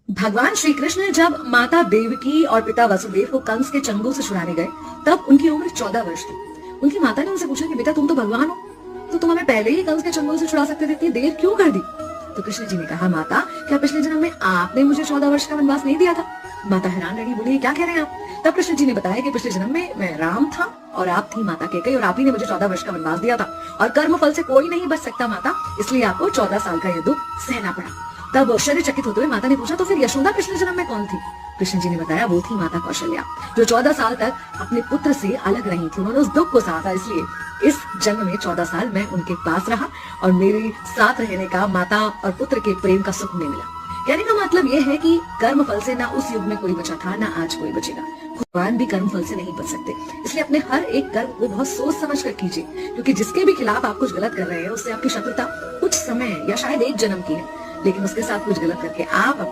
भगवान श्री कृष्ण जब माता देवकी और पिता वसुदेव को कंस के चंगुल से छुड़ाने गए, तब उनकी उम्र 14 वर्ष थी। उनकी माता ने उनसे पूछा कि बेटा तुम तो भगवान हो, तो तुम हमें पहले ही कंस के चंगुल से छुड़ा सकते थे, इतनी देर क्यों कर दी? तो कृष्ण जी ने कहा, माता क्या पिछले जन्म में आपने मुझे 14 वर्ष का वनवास नहीं दिया था? माता हैरान रही, बोली क्या कह रहे हैं आप? तब कृष्ण जी ने बताया कि पिछले जन्म में मैं राम था और आप थी माता कैकेयी, और आप ही ने मुझे 14 वर्ष का वनवास दिया था, और कर्म फल से कोई नहीं बच सकता माता, इसलिए आपको 14 साल का ये दुख सहना पड़ा। तब आश्चर्यचकित होते हुए माता ने पूछा, तो फिर यशोदा पिछले जन्म में कौन थी? कृष्ण जी ने बताया, वो थी माता कौशल्या, जो 14 साल तक अपने पुत्र से अलग रही थी। उन्होंने उस दुख को सहा था, इसलिए इस जन्म में 14 साल मैं उनके पास रहा और मेरे साथ रहने का माता और पुत्र के प्रेम का सुख उन्हें मिला। कहने का मतलब यह है कि कर्म फल से ना उस युग में कोई बचा था, ना आज कोई बचेगा। भगवान भी कर्म फल से नहीं बच सकते, इसलिए अपने हर एक कर्म को बहुत सोच समझ कर कीजिए, क्योंकि जिसके भी खिलाफ आप कुछ गलत कर रहे हैं उससे आपकी शत्रुता कुछ समय या शायद एक जन्म की है, लेकिन उसके साथ कुछ गलत करके आप